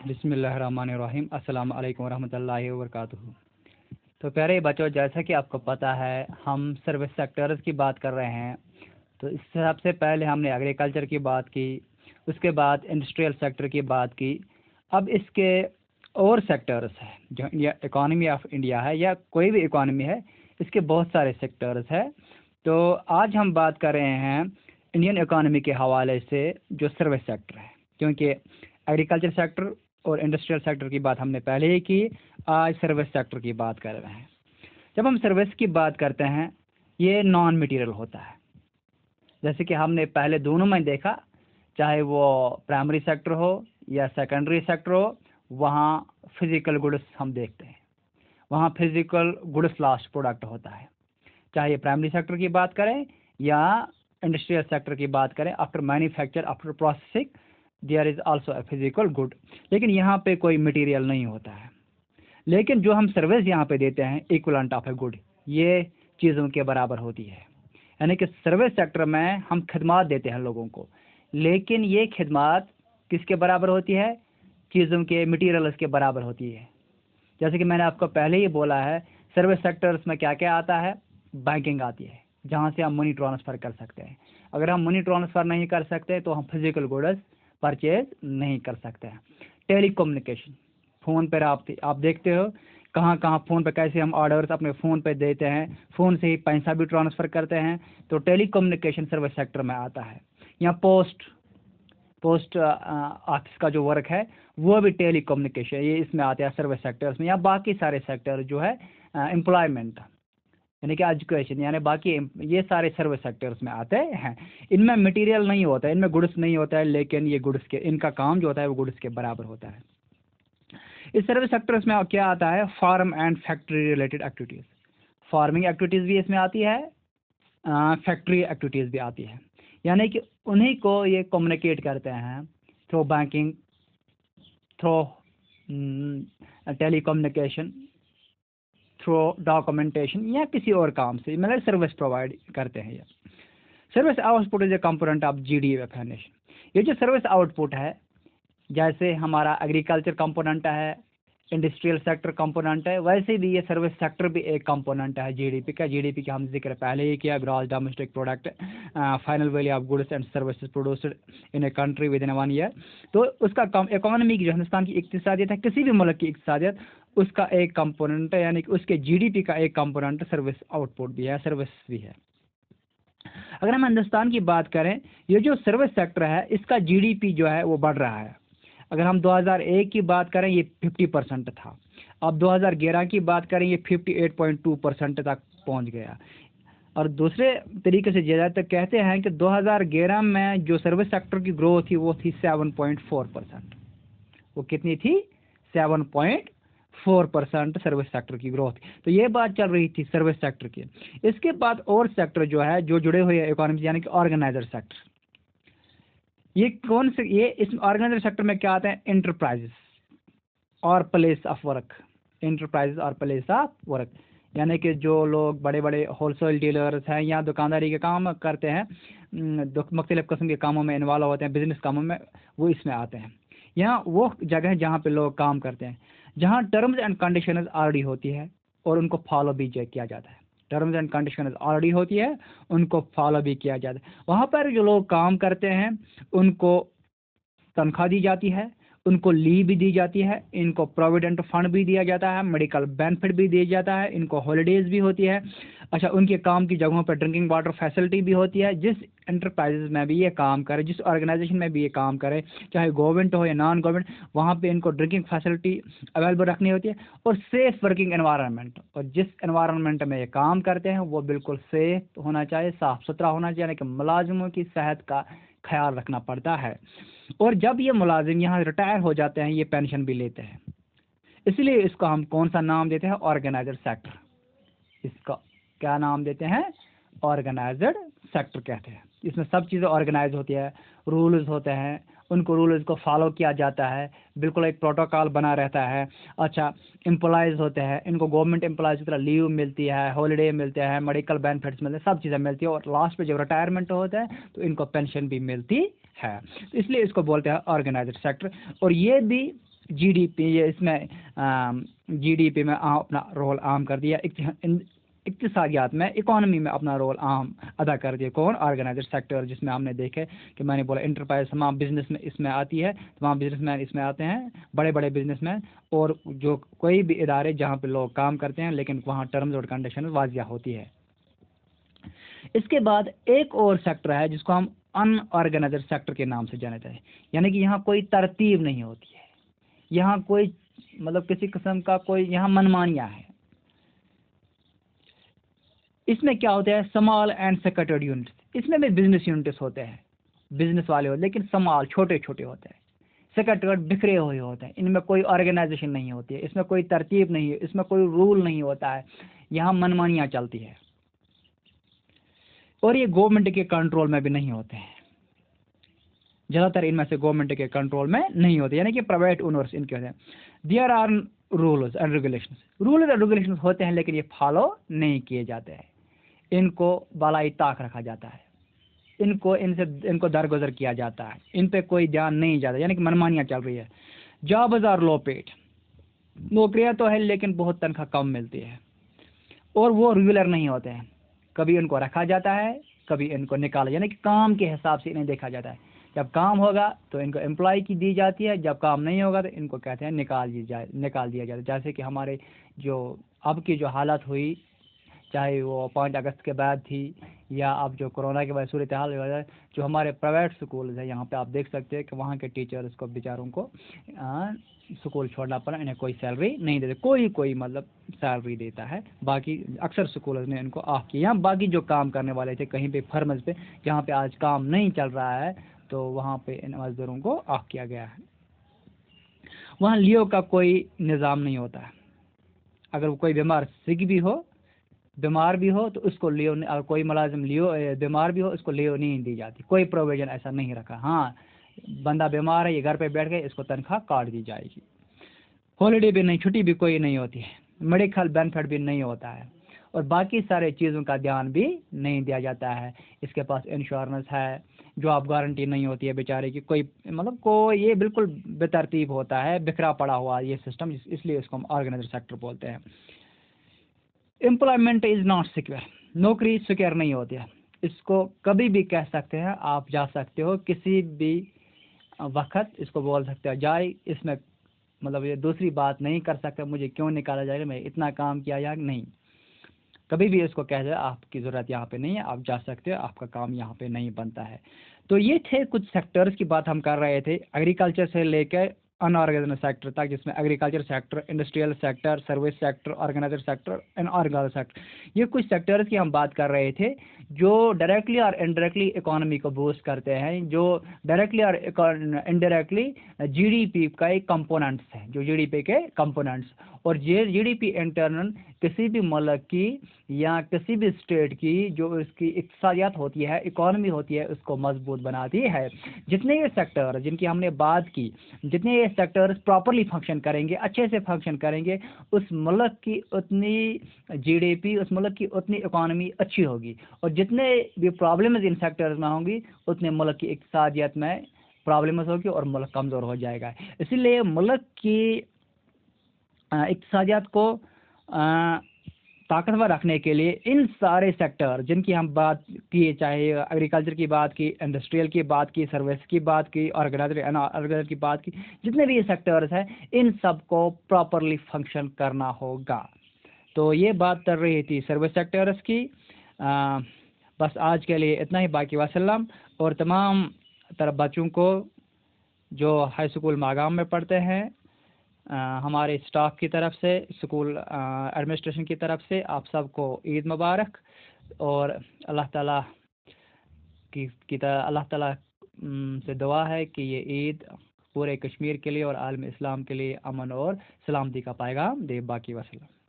बिस्मिल्लाहिर्रहमानिर्रहीम। अस्सलाम वालेकुम रहमतुल्लाहि व बरकातुहू। तो प्यारे बच्चों, जैसा कि आपको पता है हम सर्विस सेक्टर्स की बात कर रहे हैं। तो इस सबसे पहले हमने एग्रीकल्चर की बात की, उसके बाद इंडस्ट्रियल सेक्टर की बात की। अब इसके और सेक्टर्स हैं जो इंडिया इकॉनमी ऑफ इंडिया है या कोई भी इकॉनमी है, इसके बहुत सारे सेक्टर्स हैं। तो आज हम बात कर रहे हैं इंडियन इकॉनमी के हवाले से जो सर्विस सेक्टर है, क्योंकि एग्रीकल्चर सेक्टर और इंडस्ट्रियल सेक्टर की बात हमने पहले ही की। आज सर्विस सेक्टर की बात कर रहे हैं। जब हम सर्विस की बात करते हैं, ये नॉन मटेरियल होता है। जैसे कि हमने पहले दोनों में देखा, चाहे वो प्राइमरी सेक्टर हो या सेकेंडरी सेक्टर हो, वहाँ फिजिकल गुड्स हम देखते हैं, वहाँ फिजिकल गुड्स लास्ट प्रोडक्ट होता है। चाहे प्राइमरी सेक्टर की बात करें या इंडस्ट्रियल सेक्टर की बात करें, after manufacture after processing there is also a physical good. लेकिन यहाँ पे कोई मटेरियल नहीं होता है। लेकिन जो हम सर्विस यहाँ पे देते हैं, इक्वलेंट ऑफ ए गुड, ये चीज़ों के बराबर होती है। यानी कि सर्विस सेक्टर में हम खदमात देते हैं लोगों को, लेकिन ये खदमात किसके बराबर होती है? चीज़ों के, मटीरियल्स के बराबर होती है। जैसे कि मैंने आपको पहले ही बोला है, सर्विस सेक्टर्स में क्या क्या आता है? बैंकिंग आती है, जहाँ से हम मनी ट्रांसफ़र कर सकते हैं। अगर हम मनी ट्रांसफ़र नहीं कर सकते तो हम फिजिकल गुड्स परचेज नहीं कर सकते हैं। टेलीकम्युनिकेशन, फ़ोन पर आप देखते हो कहाँ कहाँ फ़ोन पे कैसे हम ऑर्डर्स अपने फ़ोन पे देते हैं, फ़ोन से ही पैसा भी ट्रांसफ़र करते हैं। तो टेलीकम्युनिकेशन सर्विस सेक्टर में आता है। या पोस्ट ऑफिस का जो वर्क है वो भी टेलीकम्युनिकेशन, ये इसमें आते हैं सर्विस सेक्टर्स में। या बाकी सारे सेक्टर जो है एम्प्लॉयमेंट यानी कि एजुकेशन, यानी बाकी ये सारे सर्विस सेक्टर्स में आते हैं। इनमें मटेरियल नहीं होता है, इनमें गुड्स नहीं होता है, लेकिन ये गुड्स के, इनका काम जो होता है वो गुड्स के बराबर होता है। इस सर्विस सेक्टर्स में क्या आता है? Farm and factory related activities. Farming activities भी इसमें आती है, फैक्ट्री एक्टिविटीज़ भी आती है। यानी कि उन्हीं को ये कम्युनिकेट करते हैं through banking, through telecommunication, through documentation या किसी और काम से, मतलब सर्विस प्रोवाइड करते हैं। ये service output is a component of GD definition. ये जो सर्विस आउटपुट है, जैसे हमारा एग्रीकल्चर कंपोनेंट है, इंडस्ट्रियल सेक्टर कंपोनेंट है, वैसे भी ये सर्विस सेक्टर भी एक कंपोनेंट है जीडीपी का। जीडीपी का हम जिक्र पहले ही किया, gross domestic product, final value of goods and services produced in a country with in 1 year. तो उसका इकोनॉमी की, जो हिंदुस्तान की इक्तिसादियत है, किसी भी मुल्क की इक्तिसादियत, उसका एक कंपोनेंट है, यानी कि उसके जीडीपी का एक कंपोनेंट सर्विस आउटपुट भी है, सर्विस भी है। अगर हम हिंदुस्तान की बात करें, ये जो सर्विस सेक्टर है, इसका जीडीपी जो है वो बढ़ रहा है। अगर हम 2001 की बात करें, ये 50% था। अब 2011 की बात करें, ये 58.2% तक पहुंच गया। और दूसरे तरीके से ज़्यादातर कहते हैं कि 2011 में जो सर्विस सेक्टर की ग्रोथ थी वो थी 7.4%। वो कितनी थी? 7.4% सर्विस सेक्टर की ग्रोथ। तो ये बात चल रही थी सर्विस सेक्टर की। इसके बाद और सेक्टर जो है, जो जुड़े हुए इकोनॉमी, यानी कि ऑर्गेनाइजर सेक्टर। ये कौन से, ये इस ऑर्गेनाइजर सेक्टर में क्या आता है? इंटरप्राइजेस और प्लेस ऑफ वर्क। इंटरप्राइजेस और प्लेस ऑफ वर्क, यानी कि जो लोग बड़े बड़े होलसेल डीलर्स हैं या दुकानदारी के काम करते हैं, मुख्तलिफ़ किस्म के कामों में इन्वॉल्व होते हैं, बिजनेस कामों में, वो इसमें आते हैं। यहाँ वो जगह है जहाँ पे लोग काम करते हैं, जहाँ टर्म्स एंड कंडीशंस ऑलरेडी होती है और उनको फॉलो भी किया जाता है। टर्म्स एंड कंडीशंस ऑलरेडी होती है, उनको फॉलो भी किया जाता है। वहाँ पर जो लोग काम करते हैं उनको तनख्वाह दी जाती है, उनको लीव भी दी जाती है, इनको प्रोविडेंट फंड भी दिया जाता है, मेडिकल बेनिफिट भी दिया जाता है, इनको हॉलीडेज भी होती है। अच्छा, उनके काम की जगहों पर ड्रिंकिंग वाटर फैसिलिटी भी होती है। जिस एंटरप्राइजेज में भी ये काम करे, जिस ऑर्गेनाइजेशन में भी ये काम करे, चाहे गवर्नमेंट हो या नॉन गवर्नमेंट, वहाँ पे इनको ड्रिंकिंग फैसिलिटी अवेलेबल रखनी होती है। और सेफ वर्किंग एनवायरनमेंट, और जिस एनवायरनमेंट में ये काम करते हैं वो बिल्कुल सेफ होना चाहिए, साफ़ सुथरा होना चाहिए, यानी कि मुलाजिमों की सेहत का ख्याल रखना पड़ता है। और जब ये मुलाजिम यहाँ रिटायर हो जाते हैं, ये पेंशन भी लेते हैं। इसलिए इसको हम कौन सा नाम देते हैं? Organiser sector. इसका क्या नाम देते हैं? ऑर्गेनाइजर सेक्टर कहते हैं। इसमें सब चीज़ें ऑर्गेनाइज होती है, रूल्स होते हैं, उनको रूल्स को फॉलो किया जाता है, बिल्कुल एक प्रोटोकॉल बना रहता है। अच्छा, एम्प्लॉयज़ होते हैं, इनको गवर्नमेंट एम्प्लॉयज़ की तरह लीव मिलती है, हॉलीडे मिलते हैं, मेडिकल बेनिफिट्स मिलते हैं, सब चीज़ें मिलती है। और लास्ट पे जब रिटायरमेंट होता है तो इनको पेंशन भी मिलती है। तो इसलिए इसको बोलते हैं ऑर्गेनाइजर सेक्टर। और ये भी जीडीपी, ये इसमें जीडीपी में अपना रोल आम कर दिया, इक्तिसादियात में, इकोनॉमी में अपना रोल आम अदा कर दिया। कौन? ऑर्गेनाइजर सेक्टर, जिसमें हमने देखे कि मैंने बोला इंटरप्राइज तमाम बिजनेस में इसमें आती है, तमाम बिजनेसमैन इसमें आते हैं, बड़े बड़े बिजनेसमैन, और जो कोई भी इदारे जहाँ पे लोग काम करते हैं लेकिन वहाँ टर्म्स और कंडीशन वाजिया होती है। इसके बाद एक और सेक्टर है जिसको हम अनऑर्गेनाइजर सेक्टर के नाम से जानते हैं, यानी कि यहाँ कोई तरतीब नहीं होती है, यहाँ कोई मतलब किसी किस्म का कोई यहाँ मनमानियाँ है। इसमें क्या होता है? स्मॉल एंड सेक्रेटरी यूनिट्स, इसमें भी बिजनेस यूनिट्स होते हैं, बिजनेस वाले होते हैं, लेकिन स्मॉल, छोटे छोटे होते हैं। सेक्रेटरी बिखरे हुए होते हैं, इनमें कोई ऑर्गेनाइजेशन नहीं होती है, इसमें कोई तरतीब नहीं है, इसमें कोई रूल नहीं होता है, यहाँ मनमानियाँ चलती है। और ये गवर्नमेंट के कंट्रोल में भी नहीं होते हैं, ज़्यादातर इनमें से गवर्नमेंट के कंट्रोल में नहीं होते, यानी कि प्राइवेट ओनर्स इनके होते हैं। There are rules and regulations, rules and regulations होते हैं लेकिन ये फॉलो नहीं किए जाते हैं, इनको बालाई ताक रखा जाता है, इनको दरगुजर किया जाता है, इन पे कोई ध्यान नहीं जाता, यानी कि मनमानियाँ चल रही है। जॉब्स आर लो पेड, नौकरियाँ तो है लेकिन बहुत तनख्वाह कम मिलती है, और वो रेगुलर नहीं होते हैं, कभी इनको रखा जाता है, कभी इनको निकाला, यानी कि काम के हिसाब से इन्हें देखा जाता है। जब काम होगा तो इनको एम्प्लॉय की दी जाती है, जब काम नहीं होगा तो इनको कहते हैं निकाल दिया जाता है। जैसे कि हमारे जो अब की जो हालत हुई, चाहे वो 5 अगस्त के बाद थी या अब जो कोरोना के बाद सूरत हाल हो है, जो हमारे प्राइवेट स्कूल है यहाँ पे आप देख सकते हैं कि वहाँ के टीचर्स को बेचारों को स्कूल छोड़ना पड़ा, इन्हें कोई सैलरी नहीं देते, कोई मतलब सैलरी देता है, बाकी अक्सर स्कूलों ने इनको ऑफ किया। बाकी जो काम करने वाले थे कहीं पे फर्म्स पे जहाँ पे आज काम नहीं चल रहा है तो वहाँ पे इन मजदूरों को ऑफ किया गया है। वहाँ लियो का कोई निज़ाम नहीं होता है, अगर कोई बीमार भी हो तो उसको लियो, अगर कोई मुलाजिम बीमार भी हो उसको लियो नहीं दी जाती, कोई प्रोविजन ऐसा नहीं रखा। हाँ, बंदा बीमार है, ये घर पे बैठ गए, इसको तनख्वाह काट दी जाएगी। हॉलीडे भी नहीं, छुट्टी भी कोई नहीं होती है, मेडिकल बेनिफिट भी नहीं होता है, और बाकी सारे चीज़ों का ध्यान भी नहीं दिया जाता है। इसके पास इंश्योरेंस है, जॉब गारंटी नहीं होती है बेचारे की, ये बिल्कुल बेतरतीब होता है, बिखरा पड़ा हुआ ये सिस्टम, इसलिए इसको हम ऑर्गेनाइजर सेक्टर बोलते हैं। एम्प्लॉयमेंट इज़ नॉट सिक्योर, नौकरी सिक्योर नहीं होती है, इसको कभी भी कह सकते हैं, आप जा सकते हो किसी भी वक्त, इसको बोल सकते हो जाए, इसमें मतलब ये दूसरी बात नहीं कर सकते मुझे क्यों निकाला जाएगा, मैं इतना काम किया या नहीं, कभी भी इसको कह दे आपकी ज़रूरत यहाँ पे नहीं है, आप जा सकते हो, आपका काम यहाँ पे नहीं बनता है। तो ये थे कुछ सेक्टर्स की बात हम कर रहे थे, एग्रीकल्चर से लेकर अनऑर्गेनाइज्ड सेक्टर तक, जिसमें agriculture sector, industrial sector, service sector, organiser sector and organiser sector, ये कुछ सेक्टर्स की हम बात कर रहे थे जो डायरेक्टली और इनडायरेक्टली इकोनॉमी को बूस्ट करते हैं, जो डायरेक्टली और इनडायरेक्टली जीडीपी का एक कंपोनेंट्स हैं, जो जीडीपी के कंपोनेंट्स, और ये जीडीपी इंटरनल किसी भी मुल्क की या किसी भी स्टेट की जो इसकी इक्तिसादियात होती है, इकोनॉमी होती है, उसको मजबूत बनाती है। जितने ये सेक्टर जिनकी हमने बात की, जितने ये सेक्टर्स प्रॉपरली फंक्शन करेंगे, अच्छे से फंक्शन करेंगे, उस मुल्क की उतनी जीडीपी, उस मुल्क की उतनी इकोनॉमी अच्छी होगी, और जितने भी प्रॉब्लम्स इन सेक्टर्स में होंगी उतने मुल्क की इक्तिसादियत में प्रॉब्लम्स होगी और मुल्क कमज़ोर हो जाएगा। इसीलिए मुल्क की इक्तिसादियत को ताकतवर रखने के लिए इन सारे सेक्टर जिनकी हम बात की, चाहे एग्रीकल्चर की बात की, इंडस्ट्रियल की बात की, सर्विस की बात की, ऑर्गेनाइजर की बात की, जितने भी ये सेक्टर्स हैं, इन सब को प्रॉपरली फंक्शन करना होगा। तो ये बात कर रही थी सर्विस सेक्टर्स की। बस आज के लिए इतना ही, बाकी वसल्लम। और तमाम तरफ बच्चों को जो हाई स्कूल मागाम में पढ़ते हैं, हमारे स्टाफ की तरफ से, स्कूल एडमिनिस्ट्रेशन की तरफ से आप सबको ईद मुबारक, और अल्लाह ताला अल्लाह ताला से दुआ है कि ये ईद पूरे कश्मीर के लिए और आलम इस्लाम के लिए अमन और सलामती का पैगाम दे। बाकी वसल्लम।